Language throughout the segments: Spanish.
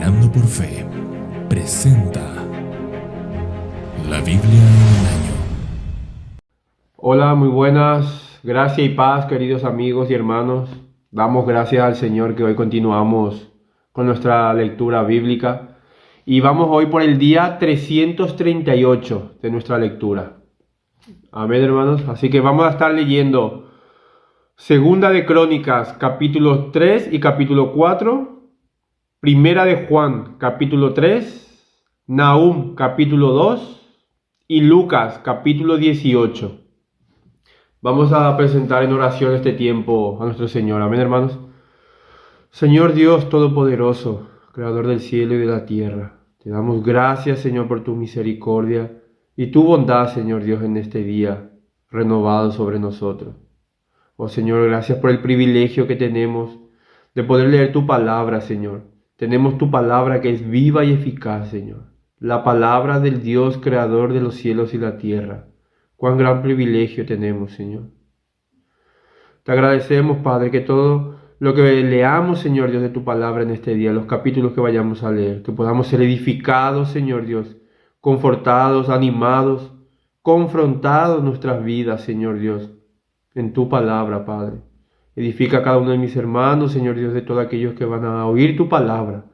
Caminando por Fe presenta la Biblia en un año. Hola, muy buenas, gracia y paz, queridos amigos y hermanos. Damos gracias al Señor que hoy continuamos con nuestra lectura bíblica y vamos hoy por el día 338 de nuestra lectura. Amén, hermanos. Así que vamos a estar leyendo Segunda de Crónicas, capítulo 3 y capítulo 4, Primera de Juan, capítulo 3, Nahum, capítulo 2 y Lucas, capítulo 18. Vamos a presentar en oración este tiempo a nuestro Señor. Amén, hermanos. Señor Dios Todopoderoso, Creador del cielo y de la tierra, te damos gracias, Señor, por tu misericordia y tu bondad, Señor Dios, en este día renovado sobre nosotros. Oh Señor, gracias por el privilegio que tenemos de poder leer tu palabra, Señor. Tenemos tu palabra que es viva y eficaz, Señor. La palabra del Dios Creador de los cielos y la tierra. Cuán gran privilegio tenemos, Señor. Te agradecemos, Padre, que todo lo que leamos, Señor Dios, de tu palabra en este día, los capítulos que vayamos a leer, que podamos ser edificados, Señor Dios, confortados, animados, confrontados nuestras vidas, Señor Dios, en tu palabra, Padre. Edifica a cada uno de mis hermanos, Señor Dios, de todos aquellos que van a oír tu palabra,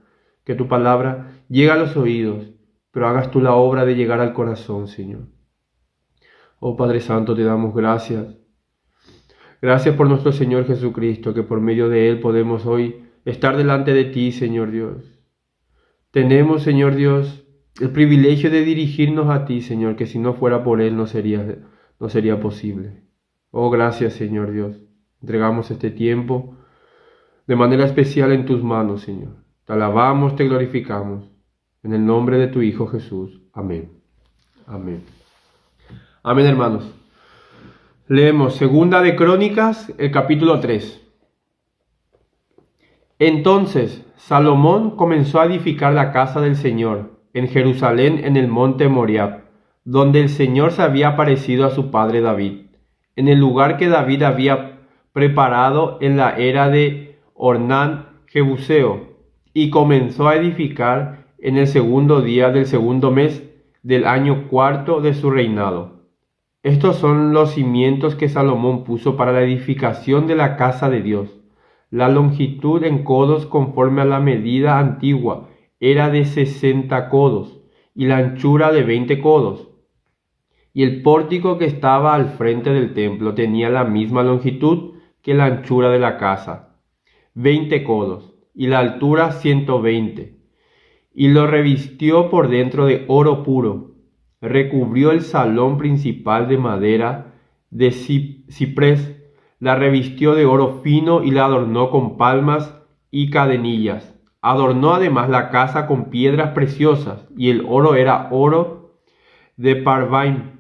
que tu palabra llegue a los oídos, pero hagas tú la obra de llegar al corazón, Señor. Oh Padre Santo, te damos gracias. Gracias por nuestro Señor Jesucristo, que por medio de Él podemos hoy estar delante de ti, Señor Dios. Tenemos, Señor Dios, el privilegio de dirigirnos a ti, Señor, que si no fuera por Él no sería posible. Oh, gracias, Señor Dios. Entregamos este tiempo de manera especial en tus manos, Señor. Te alabamos, te glorificamos. En el nombre de tu Hijo Jesús. Amén. Amén. Amén, hermanos. Leemos Segunda de Crónicas, el capítulo 3. Entonces Salomón comenzó a edificar la casa del Señor en Jerusalén, en el monte Moriah, donde el Señor se había aparecido a su padre David, en el lugar que David había preparado en la era de Ornán Jebuseo, y comenzó a edificar en el segundo día del segundo mes del año cuarto de su reinado. Estos son los cimientos que Salomón puso para la edificación de la casa de Dios. La longitud en codos conforme a la medida antigua era de 60 codos y la anchura de 20 codos. Y el pórtico que estaba al frente del templo tenía la misma longitud que la anchura de la casa, 20 codos, y la altura 120. Y lo revistió por dentro de oro puro. Recubrió el salón principal de madera de ciprés, la revistió de oro fino y la adornó con palmas y cadenillas. Adornó además la casa con piedras preciosas, y el oro era oro de Parvaim.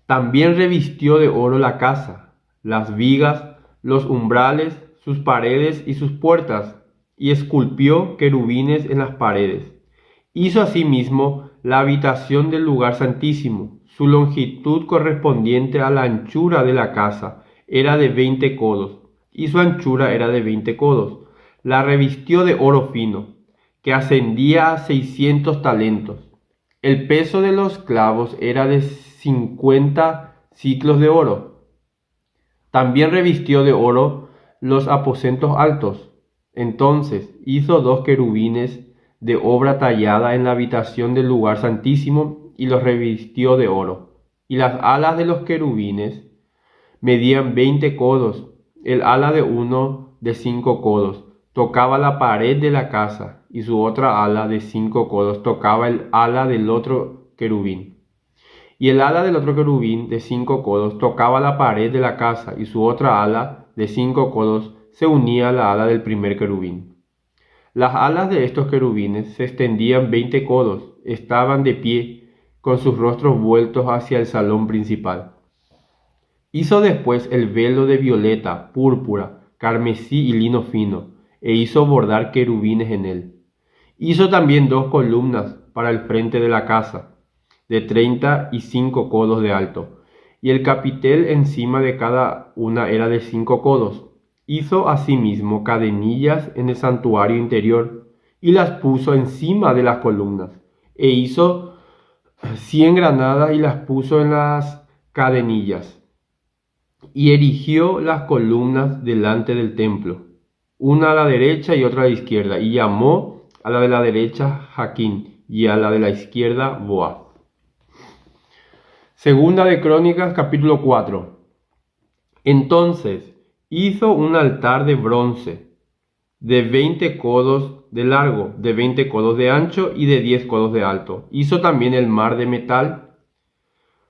También revistió de oro la casa, las vigas, los umbrales, sus paredes y sus puertas, y esculpió querubines en las paredes. Hizo asimismo la habitación del lugar santísimo. Su longitud correspondiente a la anchura de la casa era de 20 codos, y su anchura era de 20 codos. La revistió de oro fino, que ascendía a 600 talentos. El peso de los clavos era de 50 siclos de oro. También revistió de oro los aposentos altos. Entonces hizo 2 querubines de obra tallada en la habitación del lugar santísimo y los revistió de oro. Y las alas de los querubines medían 20 codos, el ala de uno de 5 codos tocaba la pared de la casa, y su otra ala de 5 codos tocaba el ala del otro querubín. Y el ala del otro querubín de 5 codos tocaba la pared de la casa, y su otra ala de 5 codos se unía a la ala del primer querubín. Las alas de estos querubines se extendían 20 codos, estaban de pie, con sus rostros vueltos hacia el salón principal. Hizo después el velo de violeta, púrpura, carmesí y lino fino, e hizo bordar querubines en él. Hizo también 2 columnas para el frente de la casa, de 35 codos de alto, y el capitel encima de cada una era de 5 codos. Hizo asimismo cadenillas en el santuario interior, y las puso encima de las columnas, e hizo 100 granadas y las puso en las cadenillas, y erigió las columnas delante del templo, una a la derecha y otra a la izquierda, y llamó a la de la derecha Jaquín, y a la de la izquierda Boaz. Segunda de Crónicas, capítulo 4. Entonces hizo un altar de bronce, de 20 codos de largo, de 20 codos de ancho y de 10 codos de alto. Hizo también el mar de metal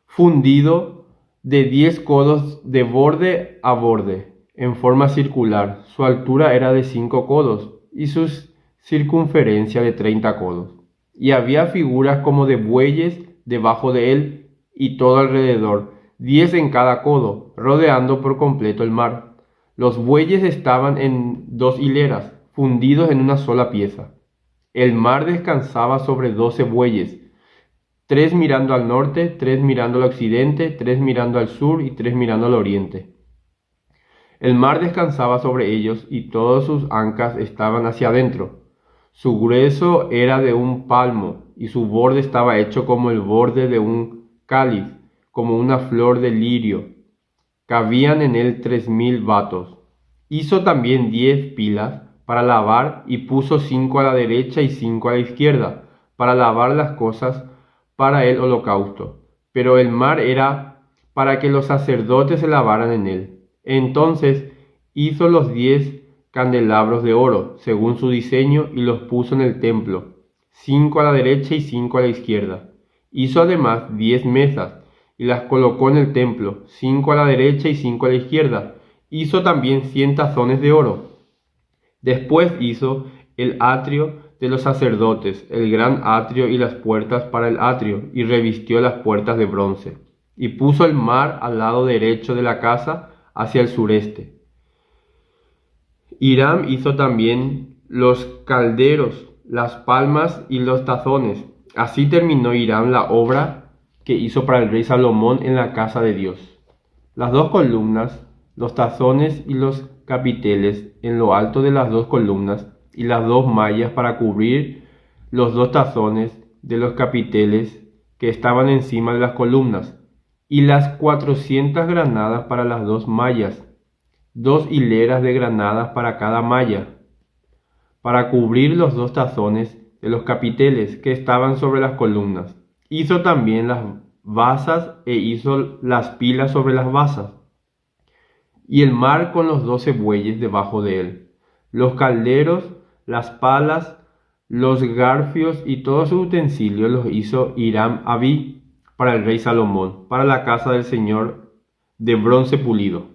fundido de 10 codos de borde a borde, en forma circular. Su altura era de 5 codos y su circunferencia de 30 codos. Y había figuras como de bueyes debajo de él y todo alrededor, 10 en cada codo, rodeando por completo el mar. Los bueyes estaban en 2 hileras, fundidos en una sola pieza. El mar descansaba sobre 12 bueyes, 3 mirando al norte, 3 mirando al occidente, 3 mirando al sur y 3 mirando al oriente. El mar descansaba sobre ellos y todas sus ancas estaban hacia adentro. Su grueso era de un palmo y su borde estaba hecho como el borde de un cáliz, como una flor de lirio. Cabían en él 3000 batos. Hizo también 10 pilas para lavar y puso 5 a la derecha y 5 a la izquierda, para lavar las cosas para el holocausto. Pero el mar era para que los sacerdotes se lavaran en él. Entonces hizo los 10 candelabros de oro, según su diseño, y los puso en el templo, 5 a la derecha y 5 a la izquierda. Hizo además 10 mesas, y las colocó en el templo, 5 a la derecha y 5 a la izquierda. Hizo también 100 tazones de oro. Después hizo el atrio de los sacerdotes, el gran atrio y las puertas para el atrio, y revistió las puertas de bronce. Y puso el mar al lado derecho de la casa, hacia el sureste. Hiram hizo también los calderos, las palmas y los tazones. Así terminó Hiram la obra que hizo para el rey Salomón en la casa de Dios. Las 2 columnas, los tazones y los capiteles en lo alto de las 2 columnas, y las 2 mallas para cubrir los 2 tazones de los capiteles que estaban encima de las columnas, y las 400 granadas para las 2 mallas, 2 hileras de granadas para cada malla, para cubrir los 2 tazones de los capiteles que estaban sobre las columnas. Hizo también las basas e hizo las pilas sobre las basas, y el mar con los 12 bueyes debajo de él, los calderos, las palas, los garfios y todos sus utensilios los hizo Hiram Abí para el rey Salomón, para la casa del Señor, de bronce pulido.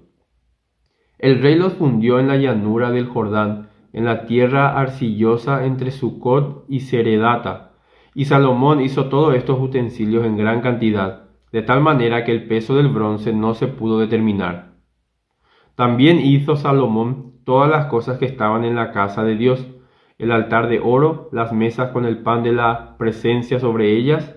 El rey los fundió en la llanura del Jordán, en la tierra arcillosa entre Sucot y Seredata. Y Salomón hizo todos estos utensilios en gran cantidad, de tal manera que el peso del bronce no se pudo determinar. También hizo Salomón todas las cosas que estaban en la casa de Dios, el altar de oro, las mesas con el pan de la presencia sobre ellas,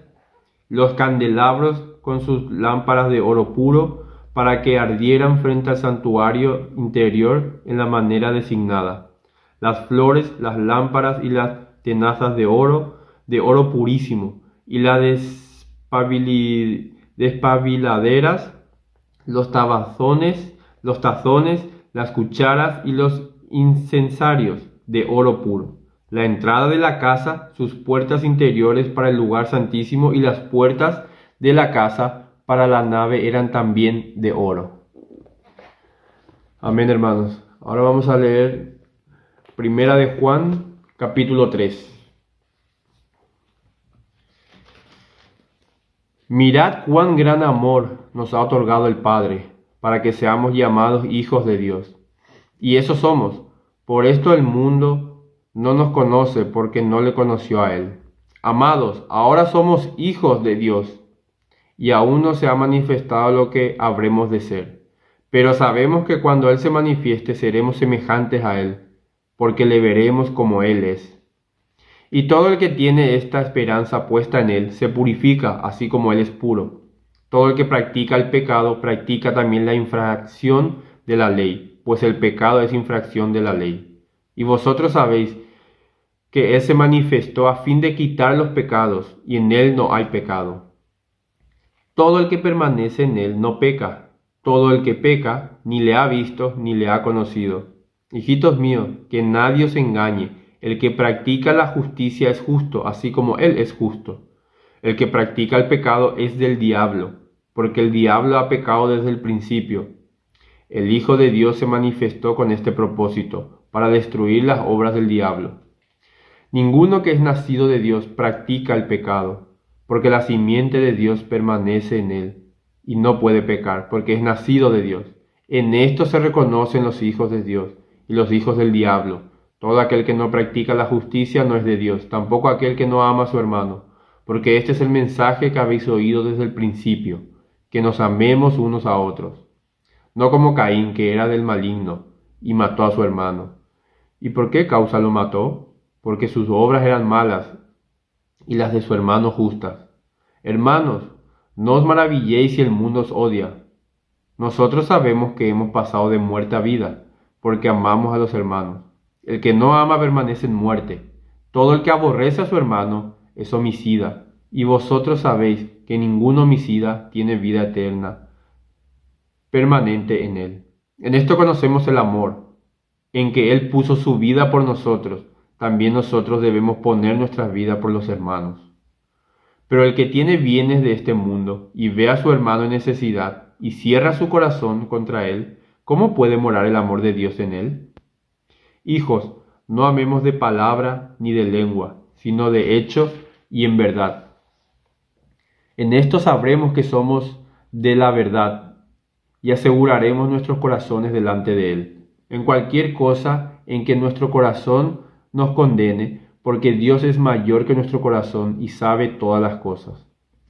los candelabros con sus lámparas de oro puro, para que ardieran frente al santuario interior en la manera designada, las flores, las lámparas y las tenazas de oro purísimo, y las despabiladeras, los tazones, las cucharas y los incensarios de oro puro. La entrada de la casa, sus puertas interiores para el lugar santísimo y las puertas de la casa para la nave eran también de oro. Amén, hermanos. Ahora vamos a leer Primera de Juan, capítulo 3. Mirad cuán gran amor nos ha otorgado el Padre, para que seamos llamados hijos de Dios. Y eso somos. Por esto el mundo no nos conoce, porque no le conoció a Él. Amados, ahora somos hijos de Dios, y aún no se ha manifestado lo que habremos de ser. Pero sabemos que cuando Él se manifieste seremos semejantes a Él, porque le veremos como Él es. Y todo el que tiene esta esperanza puesta en Él se purifica, así como Él es puro. Todo el que practica el pecado practica también la infracción de la ley, pues el pecado es infracción de la ley. Y vosotros sabéis que Él se manifestó a fin de quitar los pecados, y en Él no hay pecado. Todo el que permanece en Él no peca. Todo el que peca ni le ha visto ni le ha conocido. Hijitos míos, que nadie os engañe. El que practica la justicia es justo, así como Él es justo. El que practica el pecado es del diablo, porque el diablo ha pecado desde el principio. El Hijo de Dios se manifestó con este propósito, para destruir las obras del diablo. Ninguno que es nacido de Dios practica el pecado, porque la simiente de Dios permanece en él, y no puede pecar, porque es nacido de Dios. En esto se reconocen los hijos de Dios y los hijos del diablo. Todo aquel que no practica la justicia no es de Dios, tampoco aquel que no ama a su hermano, porque este es el mensaje que habéis oído desde el principio, que nos amemos unos a otros. No como Caín, que era del maligno, y mató a su hermano. ¿Y por qué causa lo mató? Porque sus obras eran malas, y las de su hermano justas. Hermanos, no os maravilléis si el mundo os odia. Nosotros sabemos que hemos pasado de muerte a vida, porque amamos a los hermanos. El que no ama permanece en muerte. Todo el que aborrece a su hermano es homicida, y vosotros sabéis que ningún homicida tiene vida eterna permanente en él. En esto conocemos el amor, en que Él puso su vida por nosotros. También nosotros debemos poner nuestra vida por los hermanos. Pero el que tiene bienes de este mundo y ve a su hermano en necesidad y cierra su corazón contra él, ¿cómo puede morar el amor de Dios en él? Hijos, no amemos de palabra ni de lengua, sino de hecho y en verdad. En esto sabremos que somos de la verdad y aseguraremos nuestros corazones delante de Él, en cualquier cosa en que nuestro corazón nos condene, porque Dios es mayor que nuestro corazón y sabe todas las cosas.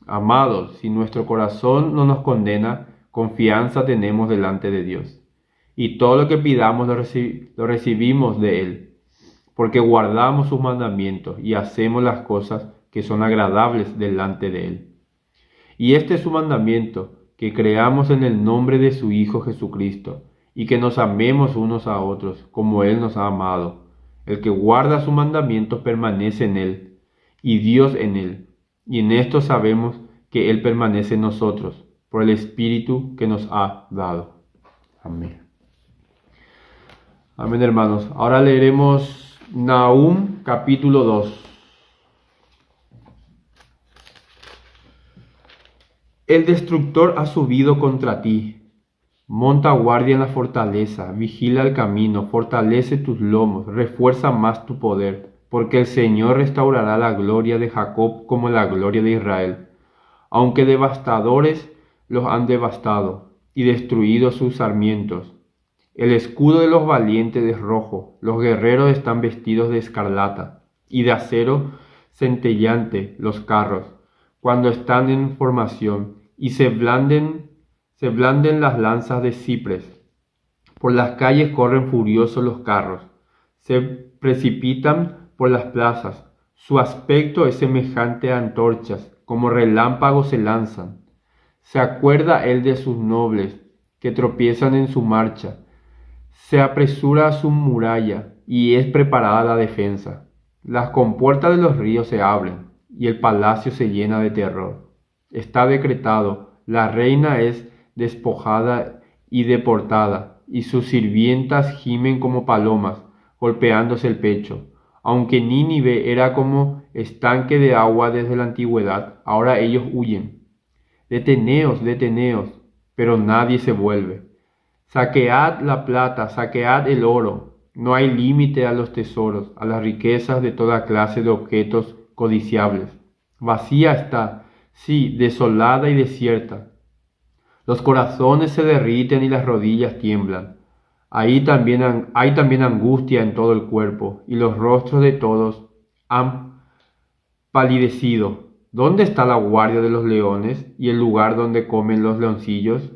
Amados, si nuestro corazón no nos condena, confianza tenemos delante de Dios. Y todo lo que pidamos lo recibimos de Él, porque guardamos sus mandamientos y hacemos las cosas que son agradables delante de Él. Y este es su mandamiento, que creamos en el nombre de su Hijo Jesucristo, y que nos amemos unos a otros, como Él nos ha amado. El que guarda sus mandamientos permanece en Él, y Dios en Él. Y en esto sabemos que Él permanece en nosotros, por el Espíritu que nos ha dado. Amén. Amén, hermanos. Ahora leeremos Nahum capítulo 2. El destructor ha subido contra ti. Monta guardia en la fortaleza, vigila el camino, fortalece tus lomos, refuerza más tu poder, porque el Señor restaurará la gloria de Jacob como la gloria de Israel. Aunque devastadores los han devastado y destruido sus sarmientos. El escudo de los valientes es rojo, los guerreros están vestidos de escarlata, y de acero centellante los carros, cuando están en formación, y se blanden las lanzas de ciprés. Por las calles corren furiosos los carros, se precipitan por las plazas. Su aspecto es semejante a antorchas, como relámpagos se lanzan. Se acuerda él de sus nobles, que tropiezan en su marcha. Se apresura a su muralla, y es preparada la defensa. Las compuertas de los ríos se abren, y el palacio se llena de terror. Está decretado, la reina es despojada y deportada, y sus sirvientas gimen como palomas, golpeándose el pecho. Aunque Nínive era como estanque de agua desde la antigüedad, ahora ellos huyen. Deteneos, deteneos, pero nadie se vuelve. Saquead la plata, saquead el oro. No hay límite a los tesoros, a las riquezas de toda clase de objetos codiciables. Vacía está, sí, desolada y desierta. Los corazones se derriten y las rodillas tiemblan. Hay también angustia en todo el cuerpo, y los rostros de todos han palidecido. ¿Dónde está la guardia de los leones y el lugar donde comen los leoncillos?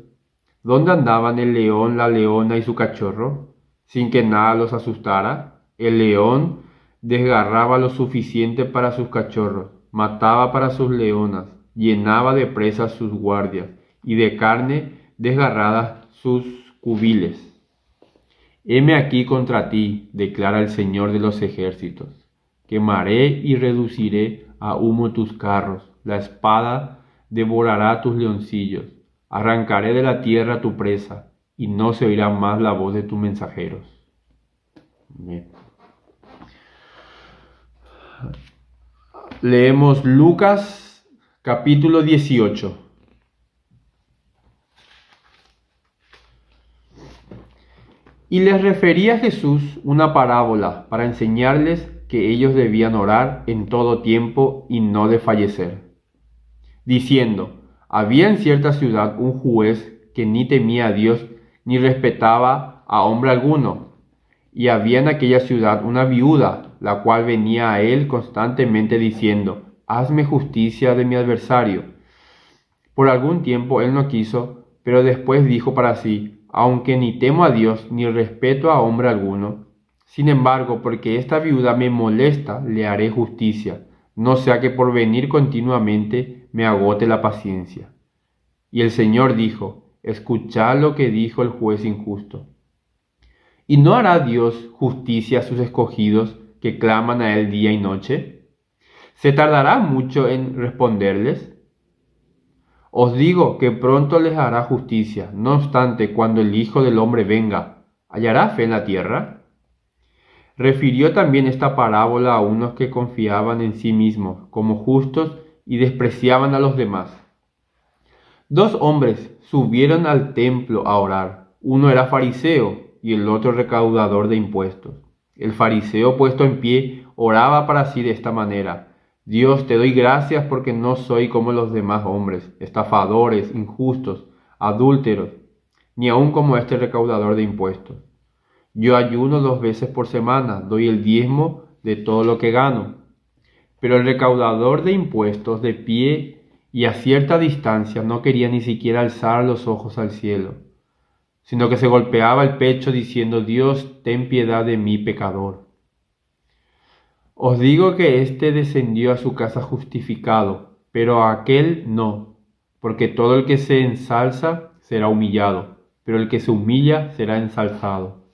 ¿Dónde andaban el león, la leona y su cachorro, sin que nada los asustara? El león desgarraba lo suficiente para sus cachorros, mataba para sus leonas, llenaba de presas sus guardias, y de carne desgarrada sus cubiles. Heme aquí contra ti, declara el Señor de los ejércitos. Quemaré y reduciré a humo tus carros, la espada devorará tus leoncillos. Arrancaré de la tierra tu presa, y no se oirá más la voz de tus mensajeros. Bien. Leemos Lucas capítulo 18. Y les refería Jesús una parábola para enseñarles que ellos debían orar en todo tiempo y no desfallecer, diciendo: había en cierta ciudad un juez que ni temía a Dios ni respetaba a hombre alguno, y había en aquella ciudad una viuda, la cual venía a él constantemente diciendo: hazme justicia de mi adversario. Por algún tiempo él no quiso, pero después dijo para sí: aunque ni temo a Dios ni respeto a hombre alguno, sin embargo, porque esta viuda me molesta, le haré justicia, no sea que por venir continuamente me agote la paciencia. Y el Señor dijo: escuchad lo que dijo el juez injusto. ¿Y no hará Dios justicia a sus escogidos que claman a él día y noche? ¿Se tardará mucho en responderles? Os digo que pronto les hará justicia. No obstante, cuando el Hijo del Hombre venga, ¿hallará fe en la tierra? Refirió también esta parábola a unos que confiaban en sí mismos como justos y despreciaban a los demás. 2 hombres subieron al templo a orar. Uno era fariseo y el otro recaudador de impuestos. El fariseo, puesto en pie, oraba para sí de esta manera: Dios, te doy gracias porque no soy como los demás hombres, estafadores, injustos, adúlteros, ni aun como este recaudador de impuestos. Yo ayuno 2 veces por semana, doy el diezmo de todo lo que gano. Pero el recaudador de impuestos, de pie y a cierta distancia, no quería ni siquiera alzar los ojos al cielo, sino que se golpeaba el pecho diciendo: Dios, ten piedad de mí, pecador. Os digo que éste descendió a su casa justificado, pero aquel no, porque todo el que se ensalza será humillado, pero el que se humilla será ensalzado.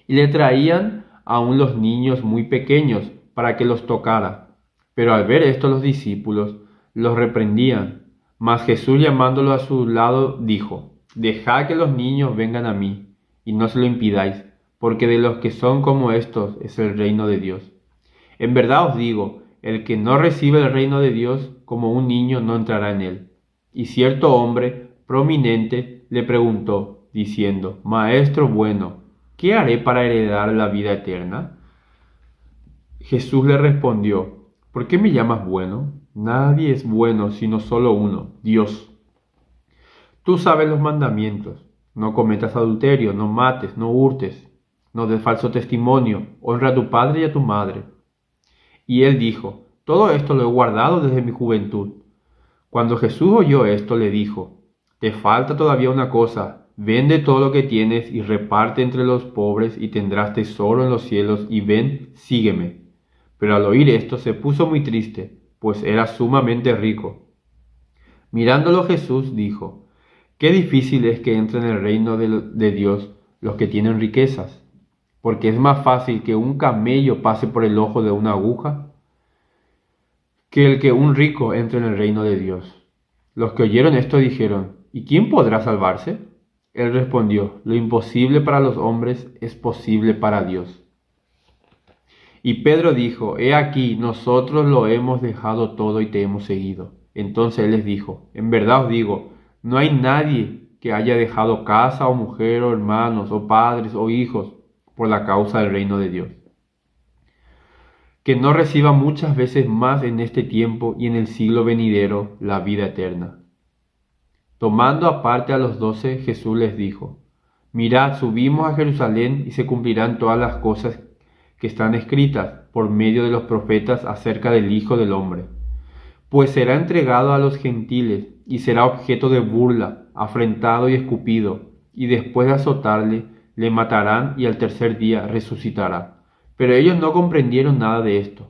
Y le traían aún los niños muy pequeños para que los tocara. Pero al ver esto los discípulos los reprendían. Mas Jesús, llamándolo a su lado, dijo: dejad que los niños vengan a mí, y no se lo impidáis, porque de los que son como estos es el reino de Dios. En verdad os digo, el que no recibe el reino de Dios como un niño no entrará en él. Y cierto hombre prominente le preguntó, diciendo: Maestro bueno, ¿qué haré para heredar la vida eterna? Jesús le respondió: ¿por qué me llamas bueno? Nadie es bueno sino solo uno, Dios. Tú sabes los mandamientos: no cometas adulterio, no mates, no hurtes, no des falso testimonio, honra a tu padre y a tu madre. Y él dijo: todo esto lo he guardado desde mi juventud. Cuando Jesús oyó esto, le dijo: te falta todavía una cosa, vende todo lo que tienes y reparte entre los pobres y tendrás tesoro en los cielos, y ven, sígueme. Pero al oír esto se puso muy triste, pues era sumamente rico. Mirándolo Jesús dijo: qué difícil es que entren en el reino de Dios los que tienen riquezas, porque es más fácil que un camello pase por el ojo de una aguja que el que un rico entre en el reino de Dios. Los que oyeron esto dijeron: ¿y quién podrá salvarse? Él respondió: lo imposible para los hombres es posible para Dios. Y Pedro dijo: he aquí, nosotros lo hemos dejado todo y te hemos seguido. Entonces él les dijo: en verdad os digo, no hay nadie que haya dejado casa o mujer o hermanos o padres o hijos por la causa del reino de Dios, que no reciba muchas veces más en este tiempo y en el siglo venidero la vida eterna. Tomando aparte a los 12, Jesús les dijo: mirad, subimos a Jerusalén y se cumplirán todas las cosas que están escritas por medio de los profetas acerca del Hijo del Hombre. Pues será entregado a los gentiles y será objeto de burla, afrentado y escupido, y después de azotarle, le matarán y al tercer día resucitará. Pero ellos no comprendieron nada de esto.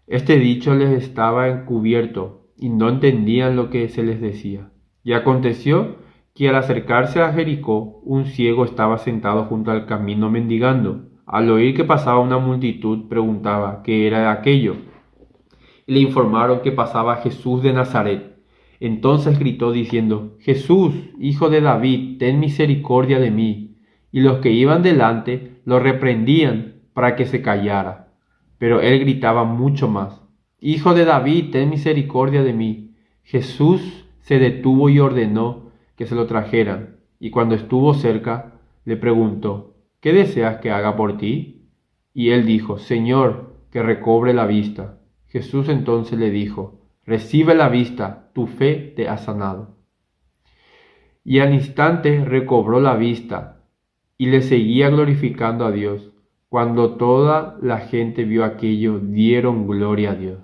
Este dicho les estaba encubierto y no entendían lo que se les decía. Y aconteció que al acercarse a Jericó, un ciego estaba sentado junto al camino mendigando. Al oír que pasaba una multitud, preguntaba qué era aquello. Y le informaron que pasaba Jesús de Nazaret. Entonces gritó diciendo: Jesús, hijo de David, ten misericordia de mí. Y los que iban delante lo reprendían para que se callara. Pero él gritaba mucho más: Hijo de David, ten misericordia de mí. Jesús se detuvo y ordenó que se lo trajeran. Y cuando estuvo cerca, le preguntó: ¿qué deseas que haga por ti? Y él dijo: Señor, que recobre la vista. Jesús entonces le dijo: recibe la vista, tu fe te ha sanado. Y al instante recobró la vista y le seguía glorificando a Dios. Cuando toda la gente vio aquello, dieron gloria a Dios.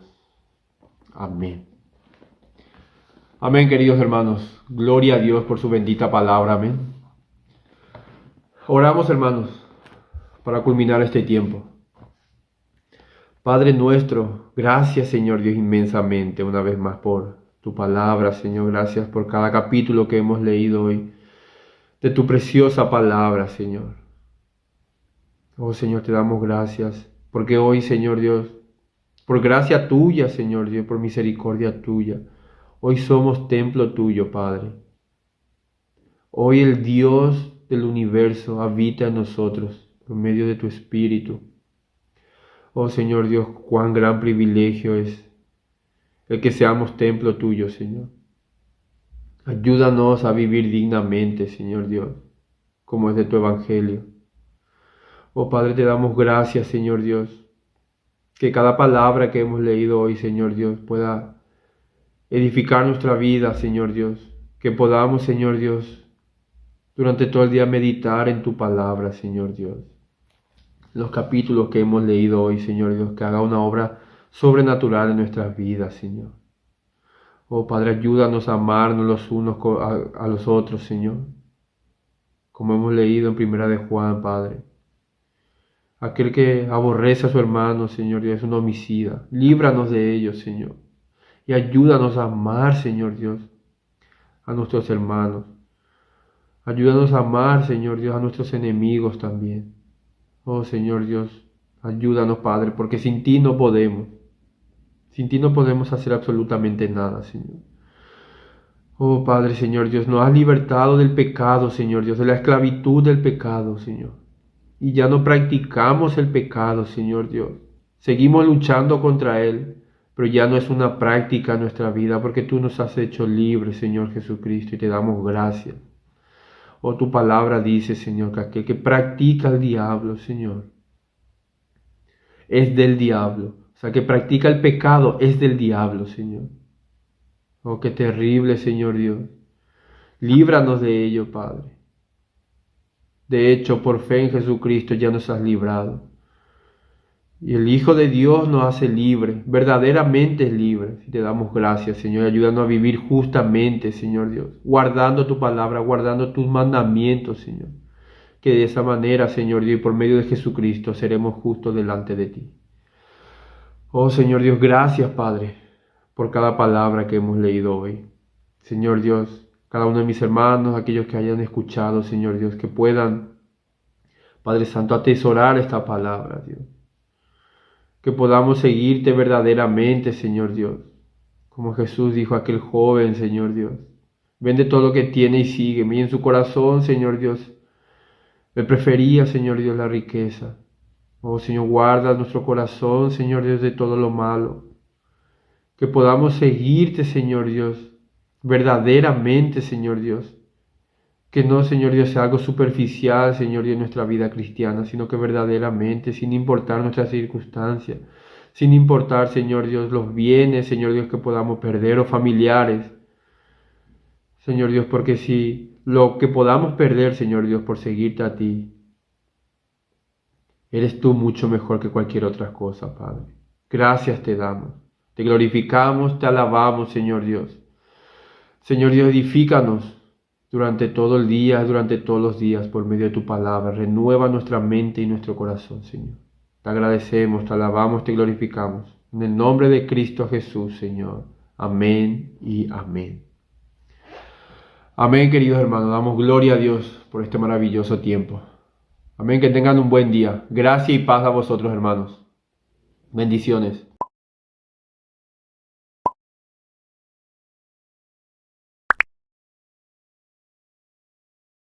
Amén. Amén, queridos hermanos. Gloria a Dios por su bendita palabra. Amén. Oramos, hermanos, para culminar este tiempo. Padre nuestro, gracias, Señor Dios, inmensamente una vez más por tu palabra, Señor. Gracias por cada capítulo que hemos leído hoy de tu preciosa palabra, Señor. Oh, Señor, te damos gracias porque hoy, Señor Dios, por gracia tuya, Señor Dios, por misericordia tuya, hoy somos templo tuyo, Padre. Hoy el Dios del universo habita en nosotros por medio de tu Espíritu. Oh Señor Dios, cuán gran privilegio es el que seamos templo tuyo, Señor. Ayúdanos a vivir dignamente, Señor Dios, como es de tu Evangelio. Oh Padre, te damos gracias, Señor Dios, que cada palabra que hemos leído hoy, Señor Dios, pueda edificar nuestra vida, Señor Dios. Que podamos, Señor Dios, durante todo el día meditar en tu palabra, Señor Dios. Los capítulos que hemos leído hoy, Señor Dios, que haga una obra sobrenatural en nuestras vidas, Señor. Oh Padre, ayúdanos a amarnos los unos a los otros, Señor. Como hemos leído en Primera de Juan, Padre. Aquel que aborrece a su hermano, Señor Dios, es un homicida. Líbranos de ellos, Señor. Y ayúdanos a amar, Señor Dios, a nuestros hermanos. Ayúdanos a amar, Señor Dios, a nuestros enemigos también. Oh Señor Dios, ayúdanos, Padre, porque sin ti no podemos. Sin ti no podemos hacer absolutamente nada, Señor. Oh Padre, Señor Dios, nos has libertado del pecado, Señor Dios, de la esclavitud del pecado, Señor. Y ya no practicamos el pecado, Señor Dios. Seguimos luchando contra él, pero ya no es una práctica en nuestra vida, porque tú nos has hecho libres, Señor Jesucristo, y te damos gracias. Oh, tu palabra dice, Señor, que aquel que practica el diablo, Señor, es del diablo. O sea, que practica el pecado es del diablo, Señor. Oh, qué terrible, Señor Dios. Líbranos de ello, Padre. De hecho, por fe en Jesucristo ya nos has librado. Y el Hijo de Dios nos hace libre, verdaderamente libre. Y te damos gracias, Señor. Ayúdanos a vivir justamente, Señor Dios, guardando tu palabra, guardando tus mandamientos, Señor. Que de esa manera, Señor Dios, y por medio de Jesucristo, seremos justos delante de ti. Oh, Señor Dios, gracias, Padre, por cada palabra que hemos leído hoy. Señor Dios, cada uno de mis hermanos, aquellos que hayan escuchado, Señor Dios, que puedan, Padre Santo, atesorar esta palabra, Dios. Que podamos seguirte verdaderamente, Señor Dios. Como Jesús dijo a aquel joven, Señor Dios. Vende todo lo que tiene y sígueme. Y en su corazón, Señor Dios, le prefería, Señor Dios, la riqueza. Oh, Señor, guarda nuestro corazón, Señor Dios, de todo lo malo. Que podamos seguirte, Señor Dios, verdaderamente, Señor Dios. Que no, Señor Dios, sea algo superficial, Señor Dios, en nuestra vida cristiana, sino que verdaderamente, sin importar nuestras circunstancias, sin importar, Señor Dios, los bienes, Señor Dios, que podamos perder o familiares. Señor Dios, porque si lo que podamos perder, Señor Dios, por seguirte a ti, eres tú mucho mejor que cualquier otra cosa, Padre. Gracias te damos, te glorificamos, te alabamos, Señor Dios. Señor Dios, edifícanos durante todo el día, durante todos los días, por medio de tu palabra. Renueva nuestra mente y nuestro corazón, Señor. Te agradecemos, te alabamos, te glorificamos. En el nombre de Cristo Jesús, Señor. Amén y amén. Amén, queridos hermanos. Damos gloria a Dios por este maravilloso tiempo. Amén, que tengan un buen día. Gracia y paz a vosotros, hermanos. Bendiciones.